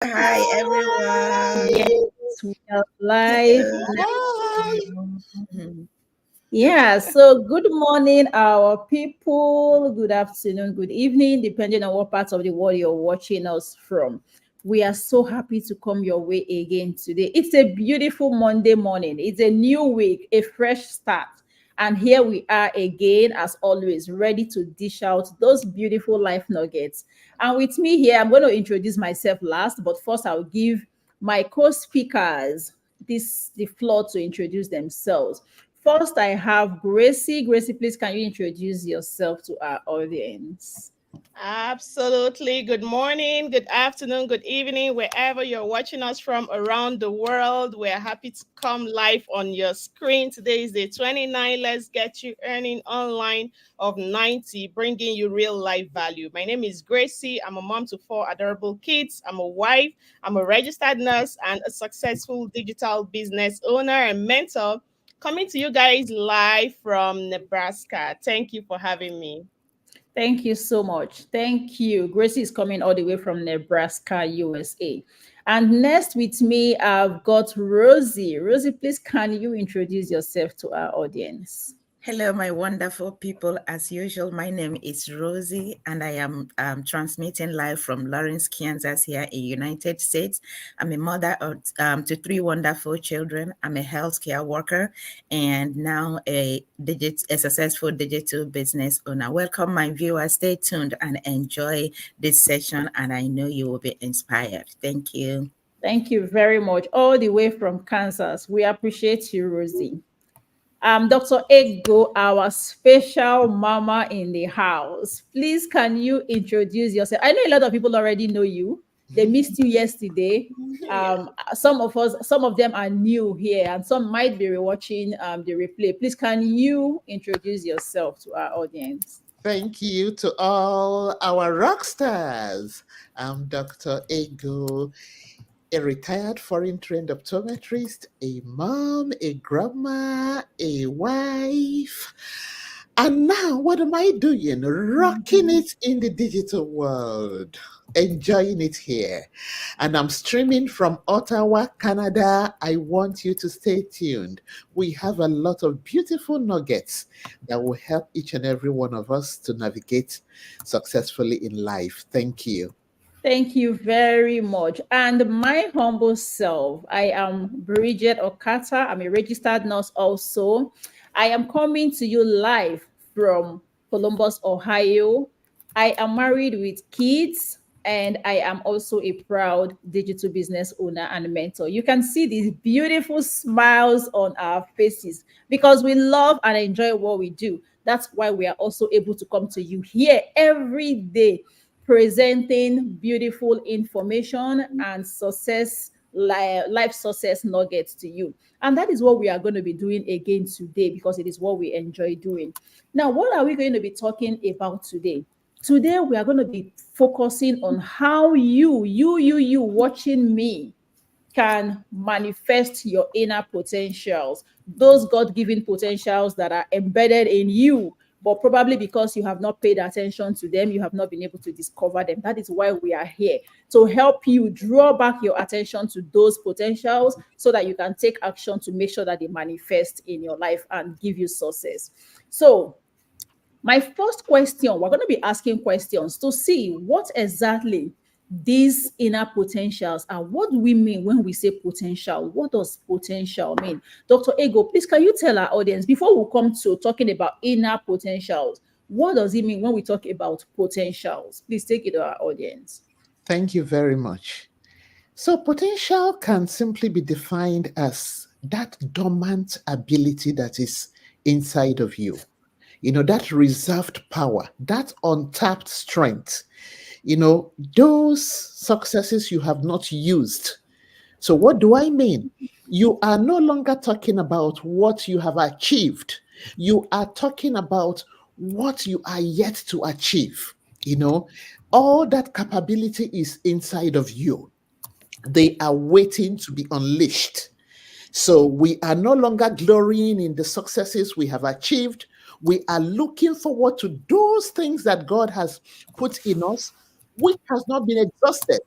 Hi, everyone. Yes, we are live Hi. now. Yeah, so good morning, our people. Good afternoon, good evening, depending on what part of the world you're watching us from. We are so happy to come your way again today. It's a beautiful Monday morning. It's a new week, a fresh start. And here we are again, as always, ready to dish out those beautiful life nuggets. And with me here, I'm going to introduce myself last, but first I'll give my co-speakers the floor to introduce themselves. First, I have Gracie. Gracie, please can you introduce yourself to our audience? Absolutely. Good morning, good afternoon, good evening, wherever you're watching us from around the world. We're happy to come live on your screen. Today is day 29. Let's get you earning online of 90, bringing you real life value. My name is Gracie. I'm a mom to four adorable kids. I'm a wife. I'm a registered nurse and a successful digital business owner and mentor. Coming to you guys live from Nebraska. Thank you for having me. Thank you so much. Thank you. Gracie is coming all the way from Nebraska, USA. And next with me, I've got Rosie. Rosie, please can you introduce yourself to our audience? Hello, my wonderful people. As usual, my name is Rosie, and I am transmitting live from Lawrence, Kansas, here in United States. I'm a mother to three wonderful children. I'm a healthcare worker, and now a successful digital business owner. Welcome, my viewers. Stay tuned and enjoy this session, and I know you will be inspired. Thank you. Thank you very much. All the way from Kansas. We appreciate you, Rosie. Dr. Ego, our special mama in the house. Please, can you introduce yourself? I know a lot of people already know you. They missed you yesterday. Yeah. Some of them are new here, and some might be rewatching the replay. Please, can you introduce yourself to our audience? Thank you to all our rock stars. I'm Dr. Ego, a retired foreign trained optometrist, a mom, a grandma, a wife. And now, what am I doing? Rocking it in the digital world, enjoying it here. And I'm streaming from Ottawa, Canada. I want you to stay tuned. We have a lot of beautiful nuggets that will help each and every one of us to navigate successfully in life. Thank you. Thank you very much. And my humble self, I am Bridget Okata. I'm a registered nurse also. I am coming to you live from Columbus, Ohio. I am married with kids and I am also a proud digital business owner and mentor. You can see these beautiful smiles on our faces because we love and enjoy what we do. That's why we are also able to come to you here every day presenting beautiful information and life success nuggets to you. And that is what we are going to be doing again today because it is what we enjoy doing. Now, what are we going to be talking about today? Today, we are going to be focusing on how you watching me can manifest your inner potentials, those God given potentials that are embedded in you. But probably because you have not paid attention to them, you have not been able to discover them. That is why we are here to help you draw back your attention to those potentials so that you can take action to make sure that they manifest in your life and give you success. So, my first question, we're going to be asking questions to see what exactly these inner potentials are. What do we mean when we say potential? What does potential mean? Dr. Ego, please can you tell our audience before we come to talking about inner potentials, what does it mean when we talk about potentials? Please take it to our audience. Thank you very much. So, potential can simply be defined as that dormant ability that is inside of you. That reserved power, that untapped strength, those successes you have not used. So, what do I mean? You are no longer talking about what you have achieved, you are talking about what you are yet to achieve. You know, all that capability is inside of you, they are waiting to be unleashed. So we are no longer glorying in the successes we have achieved. We are looking forward to those things that God has put in us, which has not been exhausted.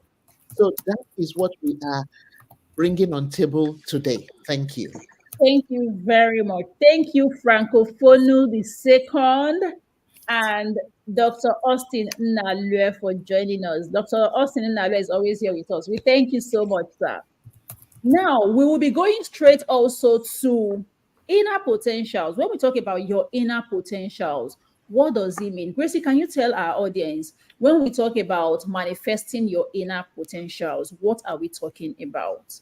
So that is what we are bringing on table today. Thank you. Thank you very much. Thank you, Francophonu the second, and Dr. Austin Nalue for joining us. Dr. Austin Nalue is always here with us. We thank you so much, sir. Now, we will be going straight also to inner potentials. When we talk about your inner potentials, what does it mean? Gracie, can you tell our audience, when we talk about manifesting your inner potentials, what are we talking about?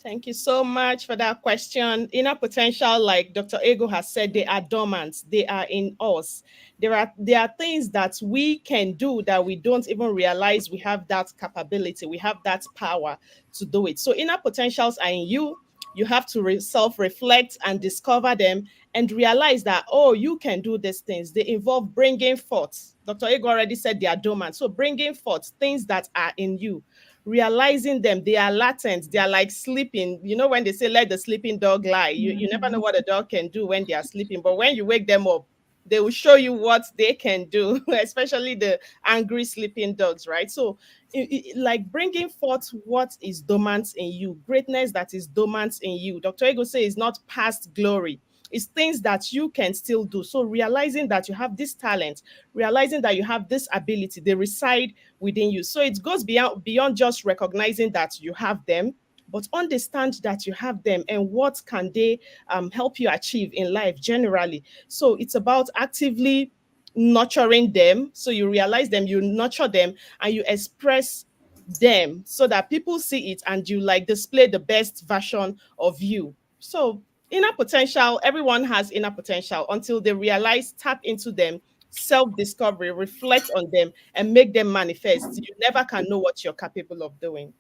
Thank you so much for that question. Inner potential, like Dr. Ego has said, they are dormant. They are in us. There are things that we can do that we don't even realize we have that capability. We have that power to do it. So inner potentials are in you. You have to self-reflect and discover them and realize that, oh, you can do these things. They involve bringing forth. Dr. Ego already said they are dormant. So bringing forth things that are in you, realizing them, they are latent, they are like sleeping. You know, when they say let the sleeping dog lie, you never know what a dog can do when they are sleeping, but when you wake them up, they will show you what they can do, especially the angry sleeping dogs, right? So like bringing forth what is dormant in you, greatness that is dormant in you. Dr. Ego says it's not past glory, it's things that you can still do. So realizing that you have this talent, realizing that you have this ability, they reside within you. So it goes beyond just recognizing that you have them, but understand that you have them and what can they help you achieve in life generally. So it's about actively nurturing them. So you realize them, you nurture them, and you express them so that people see it and you like display the best version of you. So inner potential, everyone has inner potential until they realize, tap into them, self-discovery, reflect on them, and make them manifest. You never can know what you're capable of doing.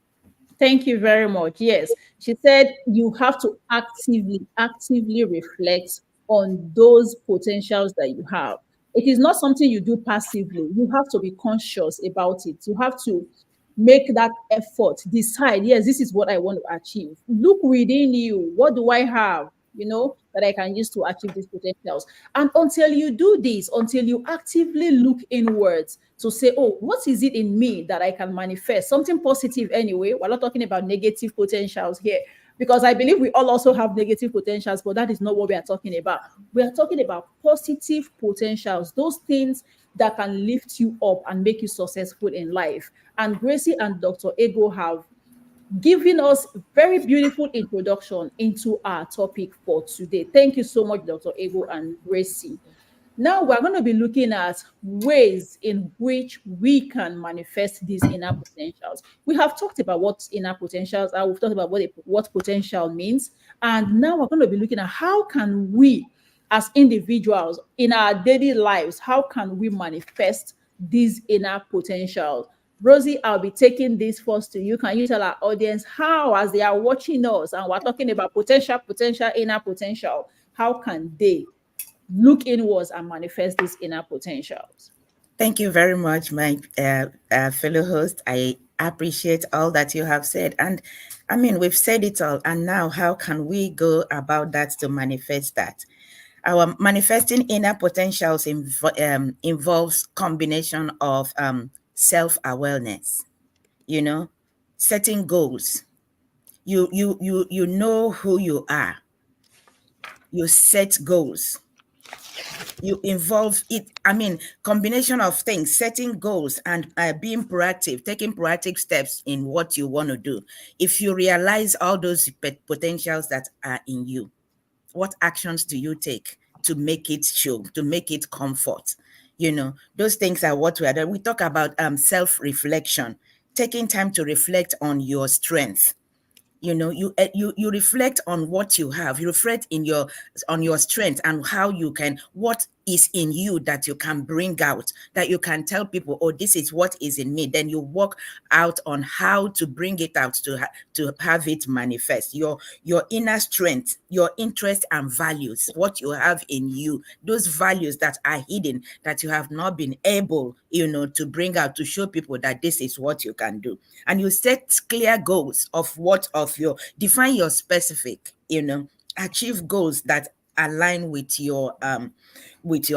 Thank you very much. Yes, she said you have to actively reflect on those potentials that you have. It is not something you do passively. You have to be conscious about it. You have to make that effort, decide, yes, this is what I want to achieve. Look within you. What do I have? That I can use to achieve these potentials. And until you do this, until you actively look inwards to say, oh, what is it in me that I can manifest? Something positive anyway. We're not talking about negative potentials here, because I believe we all also have negative potentials, but that is not what we are talking about. We are talking about positive potentials, those things that can lift you up and make you successful in life. And Gracie and Dr. Ego have giving us very beautiful introduction into our topic for today. Thank you so much, Dr. Ego and Gracie. Now we're going to be looking at ways in which we can manifest these inner potentials. We have talked about what inner potentials are. We've talked about what potential means. And now we're going to be looking at how can we, as individuals in our daily lives, how can we manifest these inner potentials? Rosie, I'll be taking this first to you. Can you tell our audience how, as they are watching us, and we're talking about potential, inner potential, how can they look inwards and manifest these inner potentials? Thank you very much, my fellow host. I appreciate all that you have said. And I mean, we've said it all. And now, how can we go about that to manifest that? Our manifesting inner potentials involves combination of self-awareness, setting goals. You know who you are. You set goals. You involve it. I mean, combination of things, setting goals and being proactive, taking proactive steps in what you want to do. If you realize all those potentials that are in you, what actions do you take to make it show, to make it comfort? Those things are what we are doing. We talk about self-reflection, taking time to reflect on your strength. You reflect on what you have. You reflect on your strength and how you can, what is in you that you can bring out, that you can tell people, oh, this is what is in me. Then you work out on how to bring it out to have it manifest. Your inner strength, your interests and values, what you have in you, those values that are hidden, that you have not been able, to bring out, to show people that this is what you can do. And you set clear goals of define your specific, achieve goals that align with your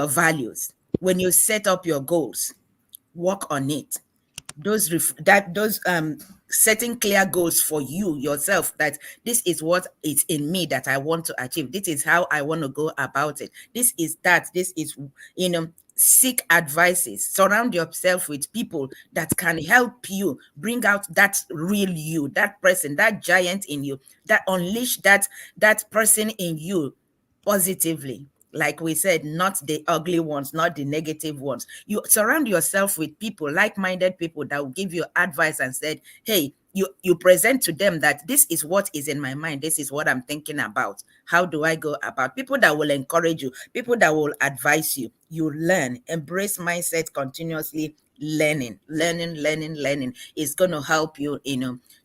values. When you set up your goals, work on it. Those setting clear goals for you yourself, that this is what is in me that I want to achieve. This is how I want to go about it. This is that. This is, seek advices. Surround yourself with people that can help you bring out that real you, that person, that giant in you, that unleash that person in you positively. Like we said, not the ugly ones, not the negative ones. You surround yourself with people, like-minded people, that will give you advice and said, hey, you present to them that this is what is in my mind, this is what I'm thinking about. How do I go about? People that will encourage you, people that will advise you. You learn, embrace mindset, continuously learning is going to help you,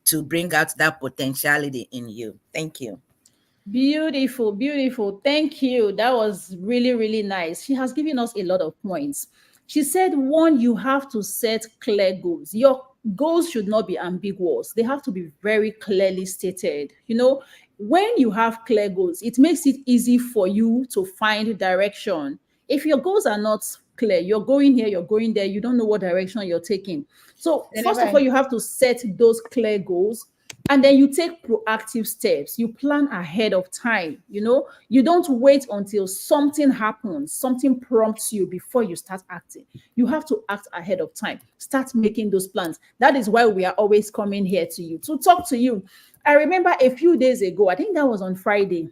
to bring out that potentiality in you. Thank you. Beautiful, beautiful. Thank you. That was really, really nice. She has given us a lot of points. She said, one, you have to set clear goals. Your goals should not be ambiguous. They have to be very clearly stated. When you have clear goals, it makes it easy for you to find direction. If your goals are not clear, you're going here, you're going there, you don't know what direction you're taking. So first of all, you have to set those clear goals. And then you take proactive steps. You plan ahead of time. You don't wait until something happens, something prompts you before you start acting. You have to act ahead of time. Start making those plans. That is why we are always coming here to you, to talk to you. I remember a few days ago, I think that was on Friday,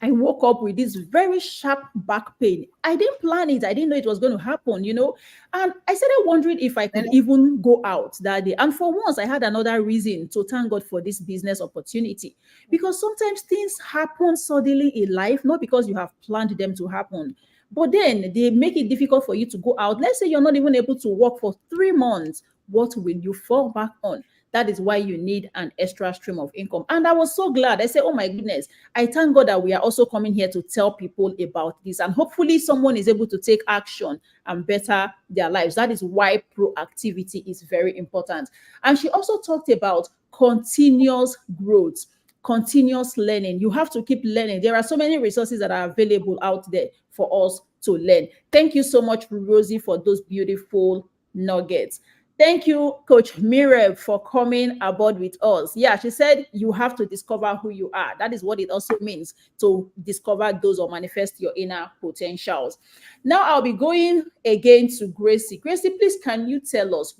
I woke up with this very sharp back pain. I didn't plan it. I didn't know it was going to happen, And I started wondering if I could even go out that day. And for once, I had another reason to thank God for this business opportunity. Because sometimes things happen suddenly in life, not because you have planned them to happen. But then they make it difficult for you to go out. Let's say you're not even able to work for 3 months. What will you fall back on? That is why you need an extra stream of income. And I was so glad. I said, oh my goodness, I thank God that we are also coming here to tell people about this. And hopefully someone is able to take action and better their lives. That is why proactivity is very important. And she also talked about continuous growth, continuous learning. You have to keep learning. There are so many resources that are available out there for us to learn. Thank you so much, Rosie, for those beautiful nuggets. Thank you, Coach Mireb, for coming aboard with us. Yeah, she said you have to discover who you are. That is what it also means, to discover those or manifest your inner potentials. Now I'll be going again to Gracie. Gracie, please, can you tell us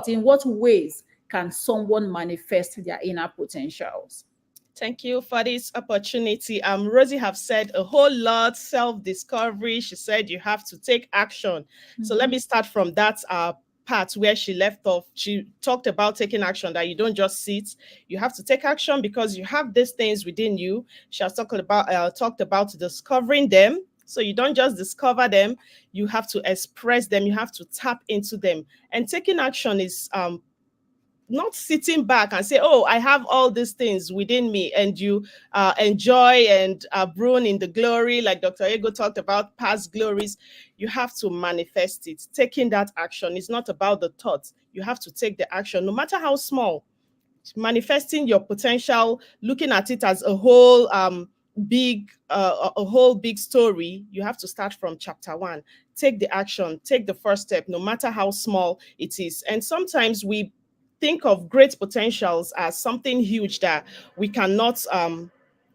in what ways can someone manifest their inner potentials? Thank you for this opportunity. Rosie have said a whole lot, self-discovery. She said you have to take action. So let me start from that part where she left off. She talked about taking action, that you don't just sit, you have to take action because you have these things within you. She has talked about discovering them. So you don't just discover them, you have to express them, you have to tap into them. And taking action is not sitting back and say, oh, I have all these things within me, and you enjoy and brown in the glory, like Dr. Ego talked about, past glories. You have to manifest it. Taking that action is not about the thoughts. You have to take the action, no matter how small. Manifesting your potential, looking at it as a whole big story. You have to start from chapter 1. Take the action, take the first step, no matter how small it is. And sometimes we think of great potentials as something huge that we cannot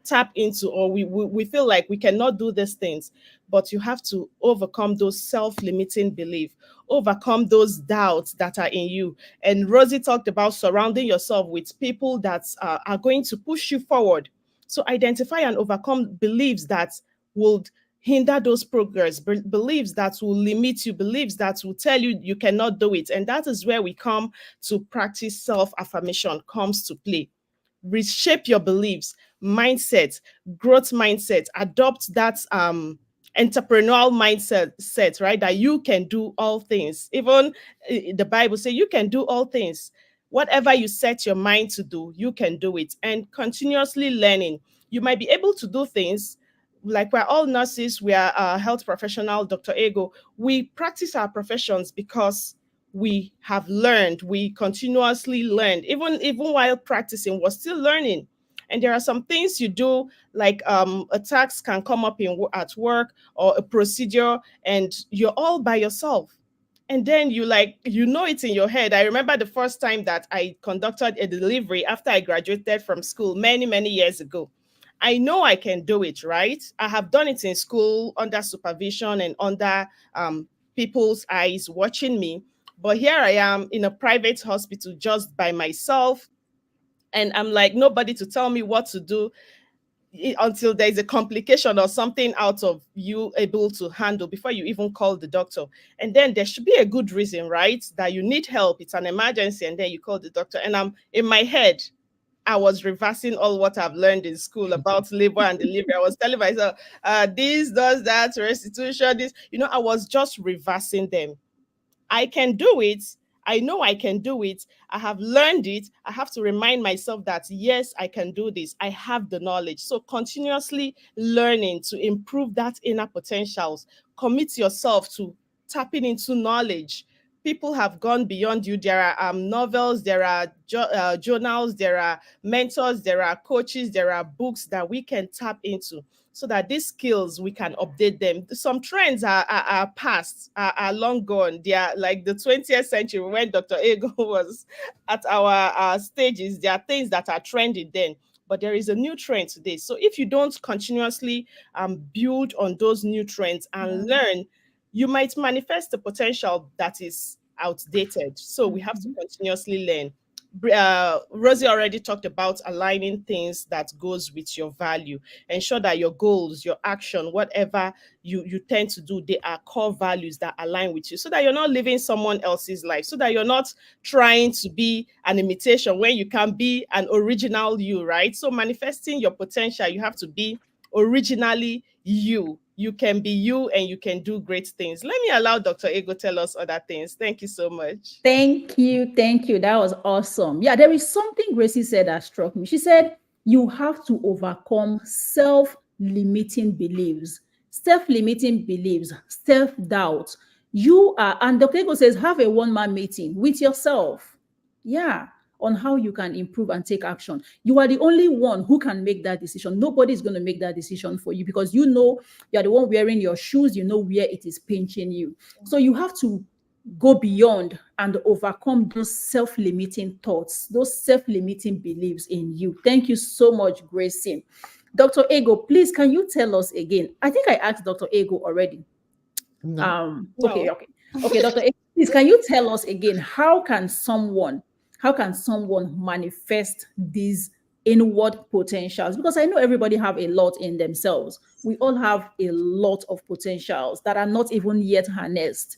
tap into, or we feel like we cannot do these things. But you have to overcome those self-limiting beliefs, overcome those doubts that are in you. And Rosie talked about surrounding yourself with people that are going to push you forward. So identify and overcome beliefs that would hinder those progress, beliefs that will limit you, beliefs that will tell you you cannot do it. And that is where we come to practice self-affirmation comes to play. Reshape your beliefs, mindset, growth mindset, adopt that entrepreneurial mindset, right? That you can do all things. Even the Bible says you can do all things. Whatever you set your mind to do, you can do it. And continuously learning. You might be able to do things, like we're all nurses, we are health professional, Dr. Ego. We practice our professions because we have learned, we continuously learn. Even while practicing, we're still learning. And there are some things you do, like a task can come up at work, or a procedure, and you're all by yourself. And then you it's in your head. I remember the first time that I conducted a delivery after I graduated from school many, many years ago. I know I can do it, right? I have done it in school under supervision and under people's eyes watching me. But here I am in a private hospital just by myself. And I'm like, nobody to tell me what to do until there's a complication or something out of you able to handle before you even call the doctor. And then there should be a good reason, right? That you need help. It's an emergency. And then you call the doctor. And I'm in my head, I was reversing all what I've learned in school about labor and delivery. I was telling myself, this does that, restitution, this, I was just reversing them. I can do it. I know I can do it. I have learned it. I have to remind myself that, yes, I can do this. I have the knowledge. So continuously learning to improve that inner potentials. Commit yourself to tapping into knowledge. People have gone beyond you. There are novels, there are journals, there are mentors, there are coaches, there are books that we can tap into, so that these skills, we can update them. Some trends are past, are long gone. They are like the 20th century when Dr. Ego was at our stages. There are things that are trending then, but there is a new trend today. So if you don't continuously build on those new trends and learn, you might manifest the potential that is outdated. So we have to continuously learn. Rosie already talked about aligning things that goes with your value. Ensure that your goals, your action, whatever you tend to do, they are core values that align with you, so that you're not living someone else's life, so that you're not trying to be an imitation when you can be an original you, right? So manifesting your potential, you have to be originally you. You can be you and you can do great things. Let me allow Dr. Ego tell us other things. Thank you so much. Thank you. Thank you. That was awesome. Yeah, there is something Gracie said that struck me. She said, you have to overcome self-limiting beliefs, self-doubt. You are, and Dr. Ego says, have a one-man meeting with yourself. Yeah, on how you can improve and take action. You are the only one who can make that decision. Nobody is going to make that decision for you, because you know you're the one wearing your shoes. You know where it is pinching you. So you have to go beyond and overcome those self-limiting thoughts, those self-limiting beliefs in you. Thank you so much, Gracie. Dr. Ego, please, can you tell us again? I think I asked Dr. Ego already. No. Okay, Dr. Ego, please, can you tell us again, how can someone manifest these inward potentials? Because I know everybody have a lot in themselves. We all have a lot of potentials that are not even yet harnessed.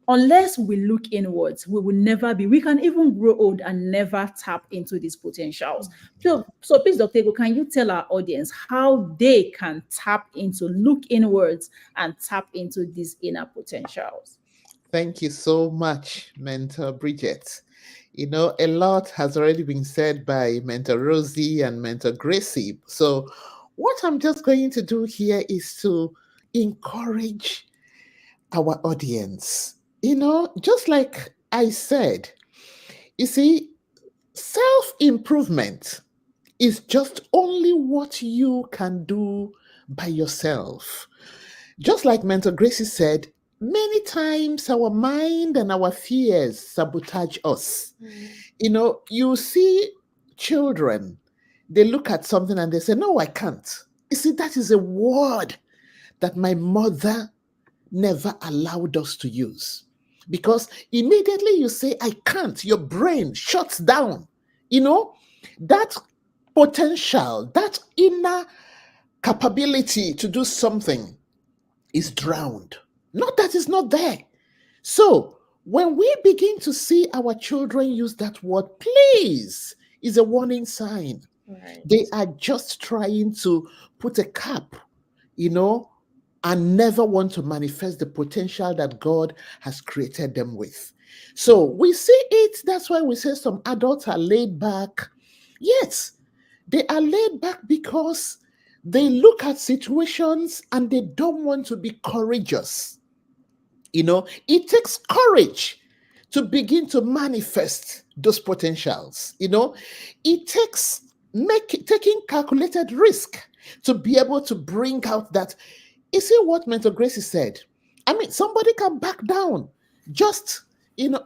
Unless we look inwards, we will never be. We can even grow old and never tap into these potentials. So please, Dr. Ego, can you tell our audience how they can look inwards and tap into these inner potentials? Thank you so much, Mentor Bridget. A lot has already been said by Mentor Rosie and Mentor Gracie. So what I'm just going to do here is to encourage our audience. Just like I said, you see, self-improvement is just only what you can do by yourself. Just like Mentor Gracie said, many times our mind and our fears sabotage us. You see children, they look at something and they say, no, I can't. You see, that is a word that my mother never allowed us to use. Because immediately you say, I can't, your brain shuts down. That potential, that inner capability to do something is drowned. Not that it's not there. So when we begin to see our children use that word, please, is a warning sign. Right. They are just trying to put a cap, and never want to manifest the potential that God has created them with. So we see it. That's why we say some adults are laid back. Yes, they are laid back because they look at situations and they don't want to be courageous. It takes courage to begin to manifest those potentials. It takes taking calculated risk to be able to bring out that. You see what Mentor Gracie said? I mean, somebody can back down. Just,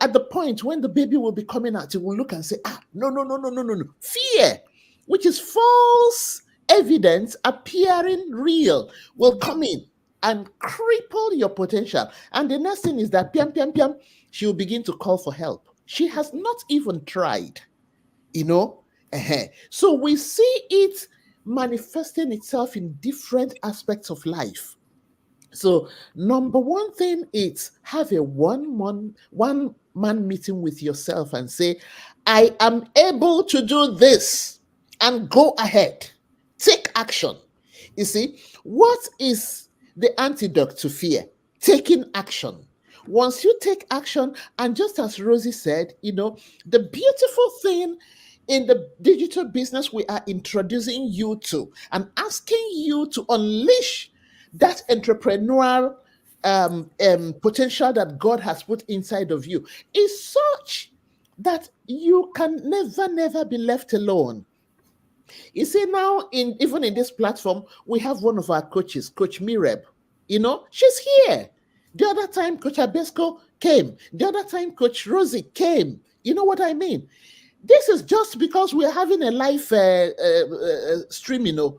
at the point when the baby will be coming out, you will look and say, no, no, no, no, no, no, no. Fear, which is false evidence appearing real, will come in and cripple your potential. And the next thing is that, piam, piam, piam, she will begin to call for help. She has not even tried, you know. So we see it manifesting itself in different aspects of life. So number one thing is have a one man meeting with yourself and say, I am able to do this, and go ahead. Take action. You see, what is the antidote to fear? Taking action. Once you take action, and just as Rosie said, the beautiful thing in the digital business we are introducing you to and asking you to unleash that entrepreneurial potential that God has put inside of you is such that you can never be left alone. You see, now even in this platform, we have one of our coaches, Coach Mireb. She's here. The other time, Coach Abesco came. The other time, Coach Rosie came. You know what I mean? This is just because we're having a live stream, Now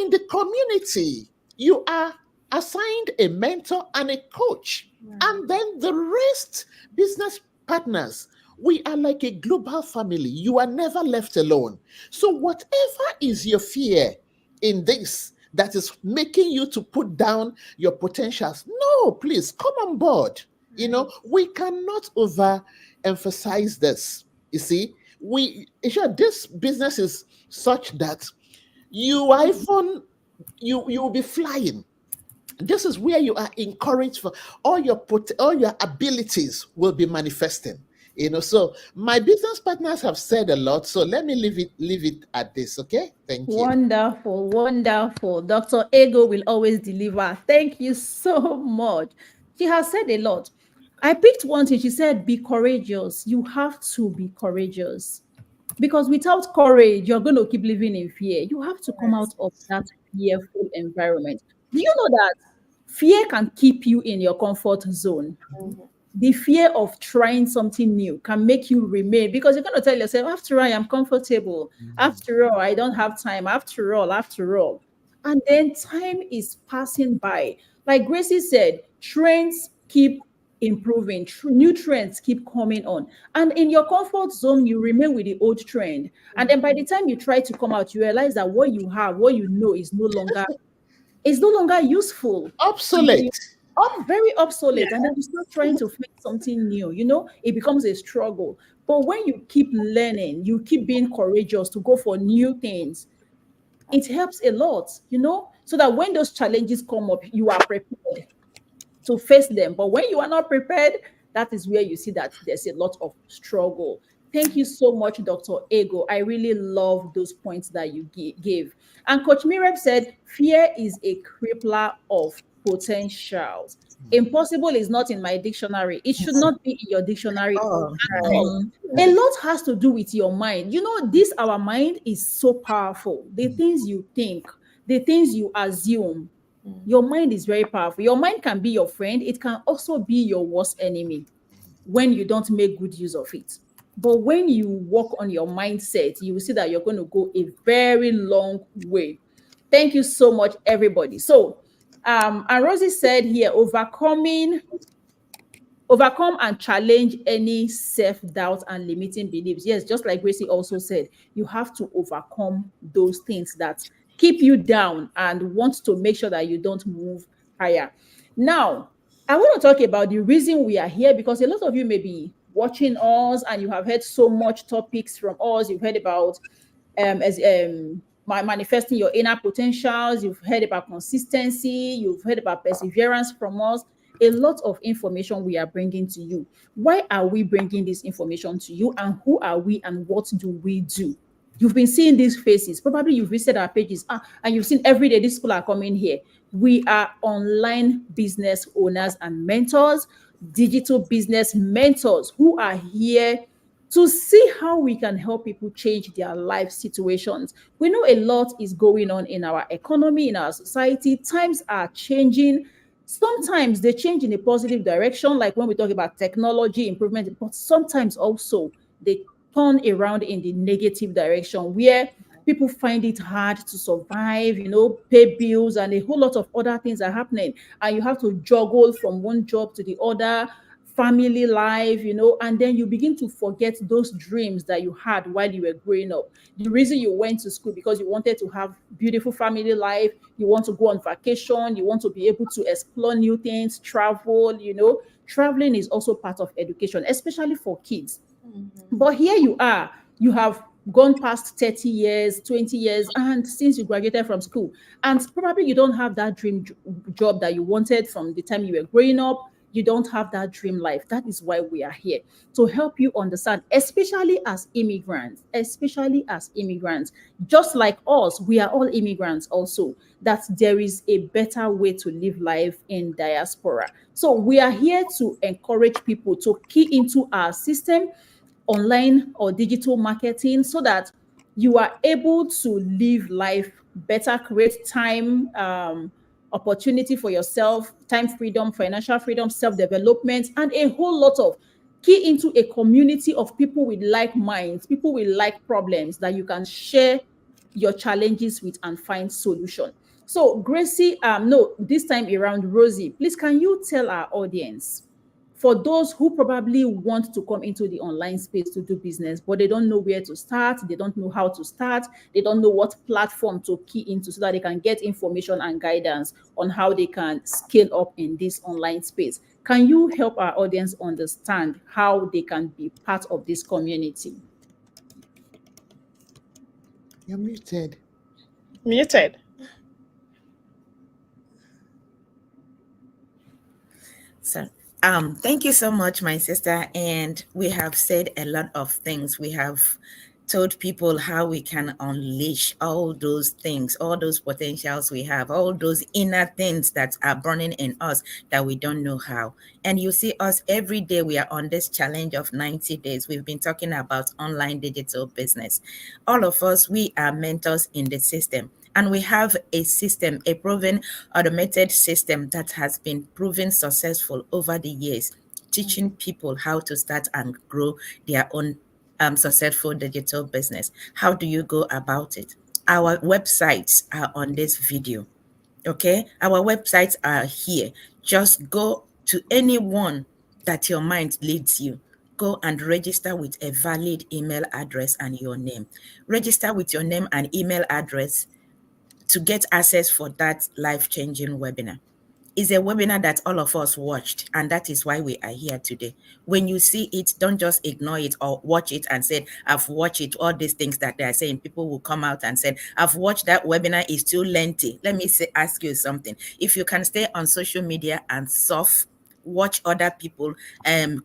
in the community, you are assigned a mentor and a coach. And then the rest, business partners, we are like a global family. You are never left alone. So whatever is your fear in this that is making you to put down your potentials, no, please come on board. We cannot overemphasize this. You see, this business is such that you will be flying. This is where you are encouraged for all your abilities will be manifesting. So my business partners have said a lot. So let me leave it at this. Okay. Thank you. Wonderful, wonderful. Dr. Ego will always deliver. Thank you so much. She has said a lot. I picked one thing. She said, be courageous. You have to be courageous. Because without courage, you're going to keep living in fear. You have to come out of that fearful environment. Do you know that fear can keep you in your comfort zone? The fear of trying something new can make you remain, because you're going to tell yourself, after all, I am comfortable. After all, I don't have time. After all. And then time is passing by. Like Gracie said, trends keep improving, new trends keep coming on. And in your comfort zone, you remain with the old trend. And then by the time you try to come out, you realize that what you have, what you know is no longer useful. Obsolete. Very obsolete. And then you start trying to find something new, it becomes a struggle. But when you keep learning, you keep being courageous to go for new things, it helps a lot, so that when those challenges come up, you are prepared to face them. But when you are not prepared, that is where you see that there's a lot of struggle. Thank you so much, Dr. Ego. I really love those points that you gave. And Coach Mireb said, fear is a crippler of potentials. Impossible is not in my dictionary. It should not be in your dictionary. A lot has to do with your mind. This, our mind is so powerful. The things you think, the things you assume, your mind is very powerful. Your mind can be your friend. It can also be your worst enemy when you don't make good use of it. But when you work on your mindset, you will see that you're going to go a very long way. Thank you so much, everybody. So, and Rosie said here, overcome and challenge any self-doubt and limiting beliefs. Yes, just like Gracie also said, you have to overcome those things that keep you down and want to make sure that you don't move higher. Now, I want to talk about the reason we are here, because a lot of you may be watching us and you have heard so much topics from us. You've heard about manifesting your inner potentials. You've heard about consistency. You've heard about perseverance from us. A lot of information we are bringing to you. Why are we bringing this information to you, and who are we, and what do we do? You've been seeing these faces. Probably you've visited our pages and you've seen every day these people are coming here. We are online business owners and mentors, digital business mentors who are here to see how we can help people change their life situations. We know a lot is going on in our economy, in our society. Times are changing. Sometimes they change in a positive direction, like when we talk about technology improvement, but sometimes also they turn around in the negative direction where people find it hard to survive, pay bills, and a whole lot of other things are happening. And you have to juggle from one job to the other, family life, and then you begin to forget those dreams that you had while you were growing up. The reason you went to school because you wanted to have beautiful family life, you want to go on vacation, you want to be able to explore new things, travel. Traveling is also part of education, especially for kids. But here you are, you have gone past 30 years, 20 years, and since you graduated from school, and probably you don't have that dream job that you wanted from the time you were growing up. You don't have that dream life. That is why we are here, to help you understand, especially as immigrants, just like us, we are all immigrants also, that there is a better way to live life in diaspora. So we are here to encourage people to key into our system, online or digital marketing, so that you are able to live life better, create time, opportunity for yourself, time freedom, financial freedom, self-development, and a whole lot of key into a community of people with like minds, people with like problems that you can share your challenges with and find solution. So Gracie, no, this time around, Rosie, please can you tell our audience, for those who probably want to come into the online space to do business, but they don't know where to start, they don't know how to start, they don't know what platform to key into so that they can get information and guidance on how they can scale up in this online space. Can you help our audience understand how they can be part of this community? You're muted. Muted. So, thank you so much, my sister. And we have said a lot of things. We have told people how we can unleash all those things, all those potentials we have, all those inner things that are burning in us that we don't know how. And you see us every day, we are on this challenge of 90 days. We've been talking about online digital business. All of us, we are mentors in the system. And we have a system, a proven automated system that has been proven successful over the years, teaching people how to start and grow their own successful digital business. How do you go about it? Our websites are on this video. Okay, our websites are here. Just go to any one that your mind leads you. Go and register with a valid email address and your name. Register with your name and email address to get access for that life-changing webinar. It's a webinar that all of us watched, and that is why we are here today. When you see it, don't just ignore it or watch it and say, I've watched it, all these things that they are saying. People will come out and say, I've watched that webinar, it's too lengthy. Let me ask you something. If you can stay on social media and surf, watch other people,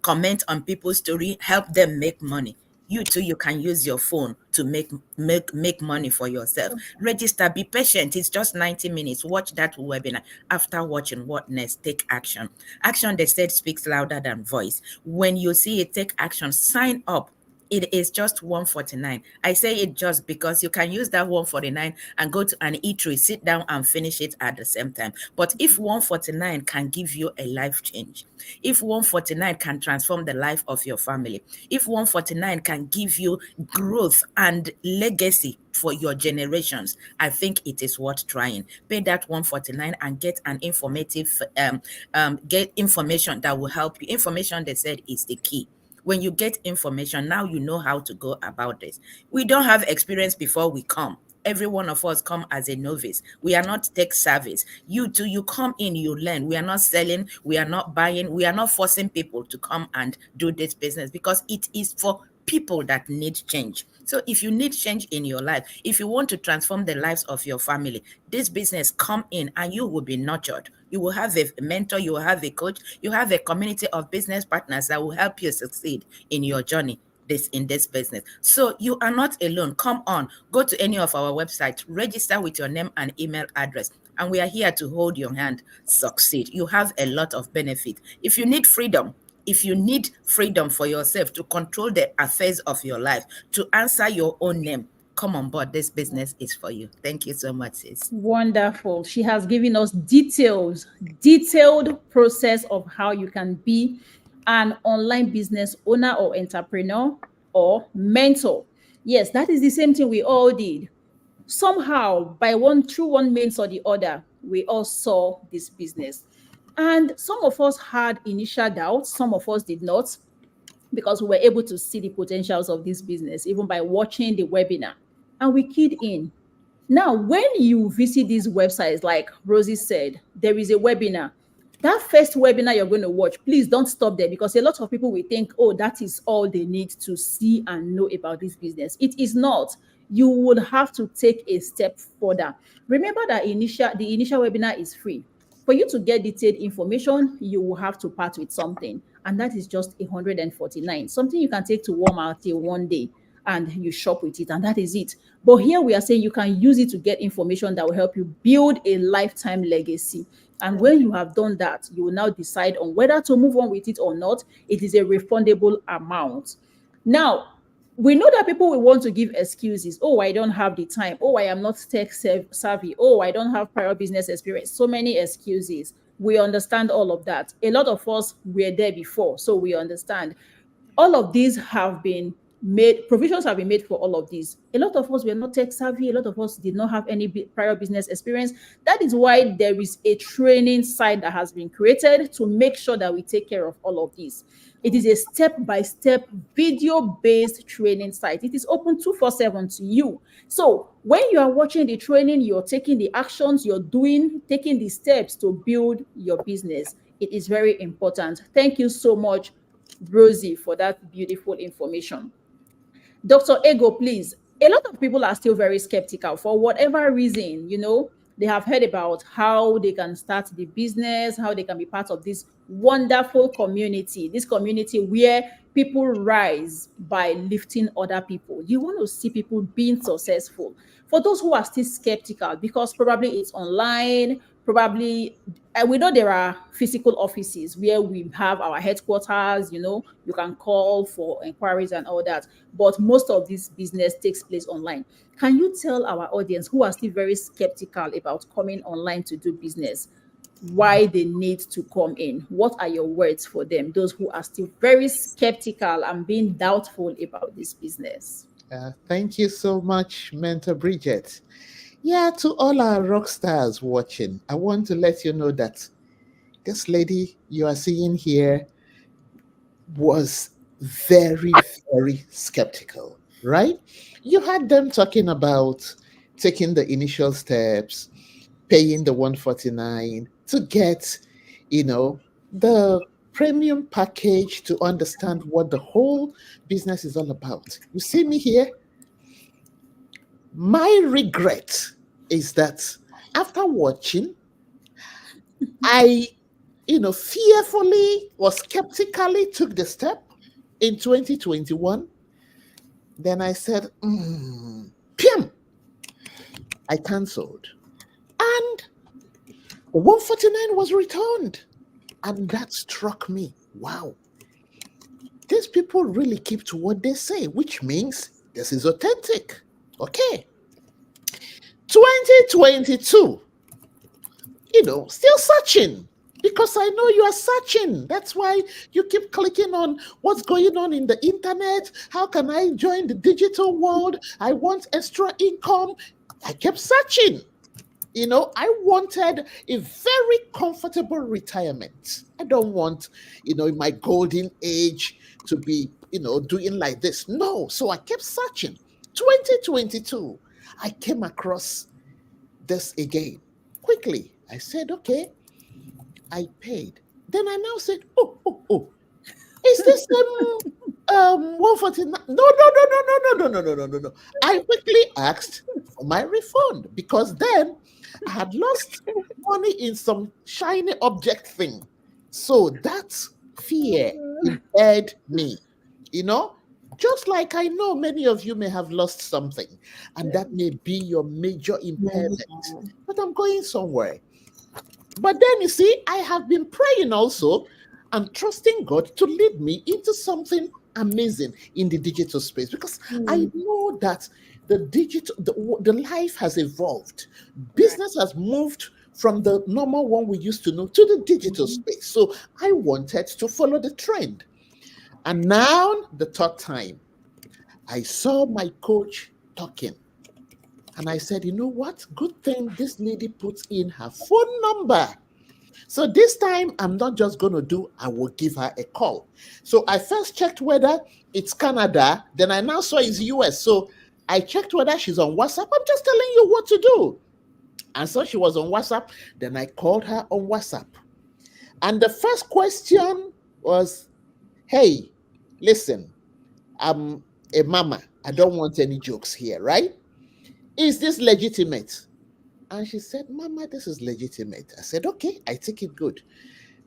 comment on people's story, help them make money. You too, you can use your phone to make money for yourself. Register, be patient. It's just 90 minutes. Watch that webinar. After watching, what next? Take action. Action, they said, speaks louder than voice. When you see it, take action. Sign up. It is just $149. I say it just because you can use that $149 and go to an eatery, sit down and finish it at the same time. But if $149 can give you a life change, if $149 can transform the life of your family, if $149 can give you growth and legacy for your generations, I think it is worth trying. Pay that $149 and get an informative, get information that will help you. Information, they said, is the key. When you get information, now you know how to go about this. We don't have experience before we come. Every one of us come as a novice. We are not tech service. You too, you come in, you learn. We are not selling, we are not buying, we are not forcing people to come and do this business because it is for people that need change. So if you need change in your life, if you want to transform the lives of your family, this business, come in and you will be nurtured. You will have a mentor, you will have a coach, you have a community of business partners that will help you succeed in your journey in this business. So you are not alone. Come on, go to any of our websites, register with your name and email address, and we are here to hold your hand, succeed. You have a lot of benefit. If you need freedom, if you need freedom for yourself to control the affairs of your life, to answer your own name, come on board. This business is for you. Thank you so much, sis. Wonderful. She has given us detailed process of how you can be an online business owner or entrepreneur or mentor. Yes, that is the same thing we all did. Somehow, through one means or the other, we all saw this business. And some of us had initial doubts, some of us did not, because we were able to see the potentials of this business even by watching the webinar. And we keyed in. Now, when you visit these websites, like Rosie said, there is a webinar. That first webinar you're going to watch, please don't stop there, because a lot of people will think, oh, that is all they need to see and know about this business. It is not. You would have to take a step further. Remember that the initial webinar is free. For you to get detailed information, you will have to part with something, and that is just 149. Something you can take to Walmart till one day and you shop with it, and that is it. But here we are saying you can use it to get information that will help you build a lifetime legacy. And when you have done that, you will now decide on whether to move on with it or not. It is a refundable amount. Now, we know that people will want to give excuses. Oh, I don't have the time. Oh, I am not tech savvy. Oh, I don't have prior business experience. So many excuses. We understand all of that. A lot of us were there before, so we understand. All of these have been made, provisions have been made for all of these. A lot of us were not tech savvy. A lot of us did not have any prior business experience. That is why there is a training site that has been created to make sure that we take care of all of these. It is a step-by-step video-based training site. It is open 24/7 to you. So when you are watching the training, you're taking the actions, taking the steps to build your business. It is very important. Thank you so much, Rosie, for that beautiful information. Dr. Ego, please. A lot of people are still very skeptical for whatever reason. They have heard about how they can start the business, how they can be part of this wonderful community, this community where people rise by lifting other people. You want to see people being successful. For those who are still skeptical, because probably it's online, probably we know there are physical offices where we have our headquarters, you can call for inquiries and all that, but most of this business takes place online. Can you tell our audience who are still very skeptical about coming online to do business why they need to come in? What are your words for them, those who are still very skeptical and being doubtful about this business? Thank you so much, Mentor Bridget. Yeah, to all our rock stars watching, I want to let you know that this lady you are seeing here was very, very skeptical, right? You had them talking about taking the initial steps, paying the 149 to get, the premium package to understand what the whole business is all about. You see me here? My regret is that after watching, I, fearfully or skeptically took the step in 2021. Then I said, Piam, I cancelled. And 149 was returned. And that struck me. Wow. These people really keep to what they say, which means this is authentic. Okay. 2022, still searching, because I know you are searching. That's why you keep clicking on what's going on in the internet. How can I join the digital world? I want extra income. I kept searching. I wanted a very comfortable retirement. I don't want, in my golden age to be, doing like this. No. So I kept searching. 2022, I came across this again. Quickly, I said, okay, I paid. Then I now said, oh, is this 149? No. I quickly asked for my refund, because then I had lost money in some shiny object thing. So that fear impaired me, just like I know many of you may have lost something, and that may be your major impairment. But I'm going somewhere. But then you see, I have been praying also and trusting God to lead me into something amazing in the digital space, because I know that the life has evolved. Business has moved from the normal one we used to know to the digital space. So I wanted to follow the trend. And now, the third time, I saw my coach talking. And I said, you know what? Good thing this lady puts in her phone number. So this time, I'm not just going to do, I will give her a call. So I first checked whether it's Canada. Then I now saw it's US. So I checked whether she's on WhatsApp. I'm just telling you what to do. And so she was on WhatsApp. Then I called her on WhatsApp. And the first question was, hey, listen, I'm a mama. I don't want any jokes here, right? Is this legitimate? And she said, Mama, this is legitimate. I said, okay, I take it good.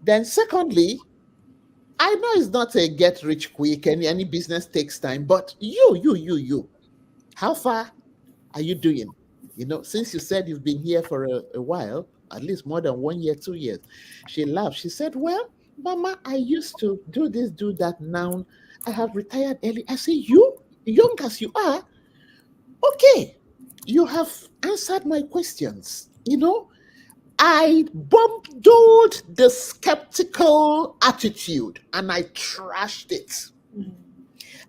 Then secondly, I know it's not a get rich quick, and any business takes time, but you, how far are you doing? You know, since you said you've been here for a while, at least more than 1 year, 2 years. She laughed. She said, well, Mama, I used to do this, do that. Now I have retired early. I say, you, young as you are, okay, you have answered my questions. You know, I bundled the skeptical attitude and I trashed it.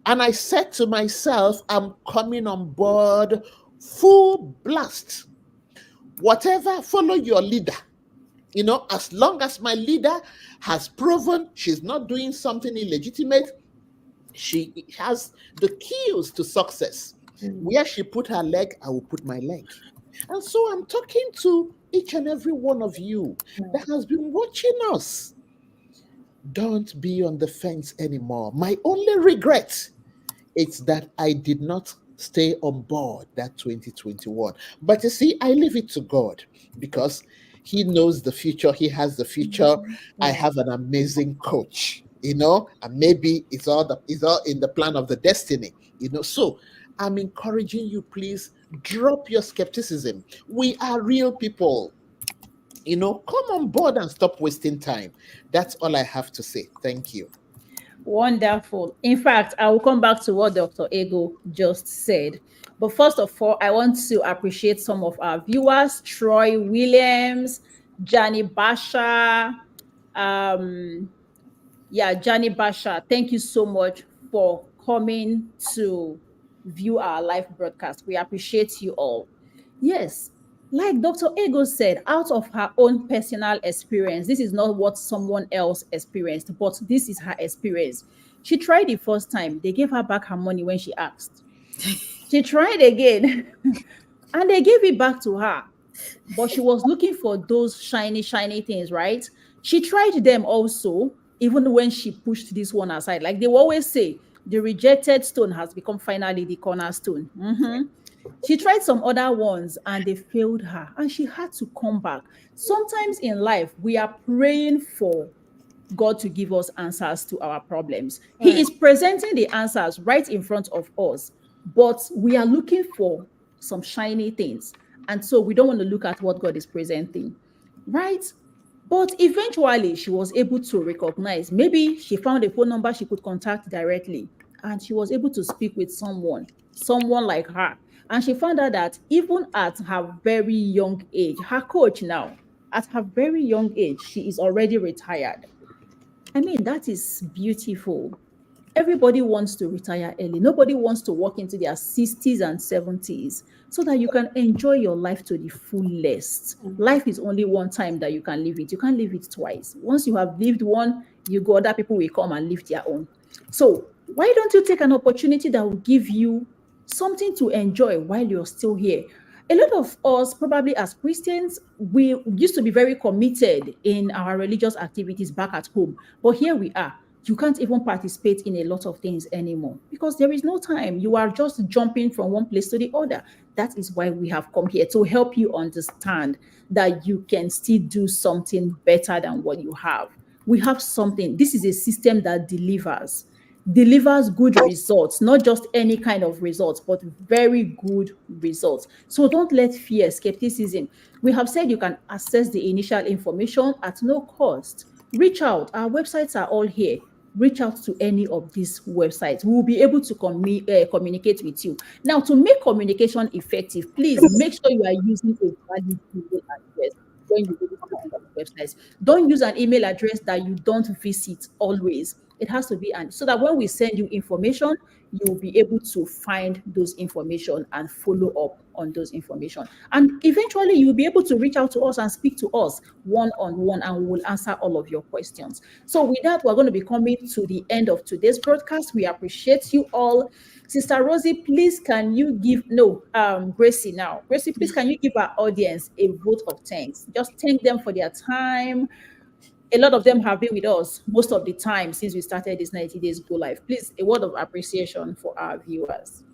And I said to myself, I'm coming on board full blast. Whatever, follow your leader. You know, as long as my leader has proven she's not doing something illegitimate, she has the keys to success. Where she put her leg, I will put my leg. And so I'm talking to each and every one of you that has been watching us. Don't be on the fence anymore. My only regret is that I did not stay on board that 2021. But you see, I leave it to God because He knows the future. He has the future. I have an amazing coach, you know, and maybe it's all in the plan of the destiny, you know. So I'm encouraging you, please drop your skepticism. We are real people. You know, come on board and stop wasting time. That's all I have to say. Thank you. Wonderful. In fact, I will come back to what Dr. Ego just said. But first of all, I want to appreciate some of our viewers, Troy Williams, Johnny Basha. Johnny Basha, thank you so much for coming to view our live broadcast. We appreciate you all. Yes, like Dr. Ego said, out of her own personal experience, this is not what someone else experienced, but this is her experience. She tried the first time. They gave her back her money when she asked. She tried again and they gave it back to her. But she was looking for those shiny things, right? She tried them also, even when she pushed this one aside. Like they will always say, the rejected stone has become finally the cornerstone. She tried some other ones and they failed her and she had to come back. Sometimes in life, we are praying for God to give us answers to our problems. He is presenting the answers right in front of us, but we are looking for some shiny things. And so we don't want to look at what God is presenting, right? But eventually she was able to recognize, maybe she found a phone number she could contact directly and she was able to speak with someone like her. And she found out that even at her very young age, her coach now, at her very young age, she is already retired. I mean, that is beautiful. Everybody wants to retire early. Nobody wants to walk into their 60s and 70s so that you can enjoy your life to the fullest. Life is only one time that you can live it. You can't live it twice. Once you have lived one, you go, other people will come and live their own. So why don't you take an opportunity that will give you something to enjoy while you're still here? A lot of us, probably as Christians, we used to be very committed in our religious activities back at home. But here we are. You can't even participate in a lot of things anymore because there is no time. You are just jumping from one place to the other. That is why we have come here, to help you understand that you can still do something better than what you have. We have something. This is a system that delivers good results, not just any kind of results, but very good results. So don't let fear, skepticism. We have said you can access the initial information at no cost. Reach out. Our websites are all here. reach out to any of these websites. We will be able to communicate with you. Now, to make communication effective, please make sure you are using a valid email address when you visit our websites. Don't use an email address that you don't visit always. It has to be so that when we send you information, you'll be able to find those information and follow up on those information. And eventually you'll be able to reach out to us and speak to us one-on-one, and we'll answer all of your questions. So with that, we're going to be coming to the end of today's broadcast. We appreciate you all. Sister Rosie, please can you give, Gracie now. Gracie, please can you give our audience a vote of thanks? Just thank them for their time. A lot of them have been with us most of the time since we started this 90 Days Go Live. Please, a word of appreciation for our viewers.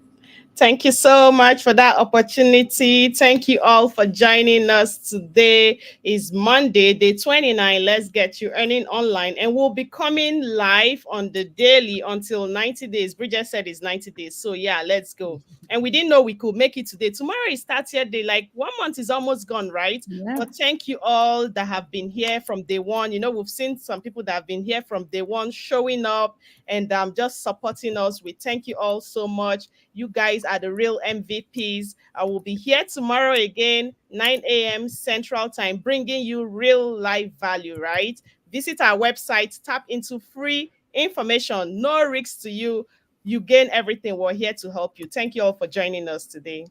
Thank you so much for that opportunity. Thank you all for joining us. Today is Monday, day 29. Let's Get You Earning Online. And we'll be coming live on the daily until 90 days. Bridget said it's 90 days. So yeah, let's go. And we didn't know we could make it today. Tomorrow is 30th day. Like 1 month is almost gone, right? Yeah. But thank you all that have been here from day one. You know, we've seen some people that have been here from day one showing up and just supporting us. We thank you all so much. You guys are the real MVPs. I will be here tomorrow again, 9 a.m. Central Time, bringing you real life value, right? Visit our website, tap into free information, no risks to you. You gain everything. We're here to help you. Thank you all for joining us today.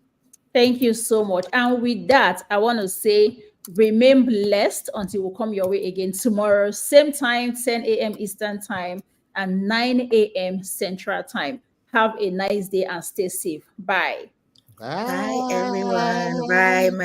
Thank you so much. And with that, I want to say, remain blessed until we come your way again tomorrow, same time, 10 a.m. Eastern Time and 9 a.m. Central Time. Have a nice day and stay safe. Bye. Bye, everyone. Bye.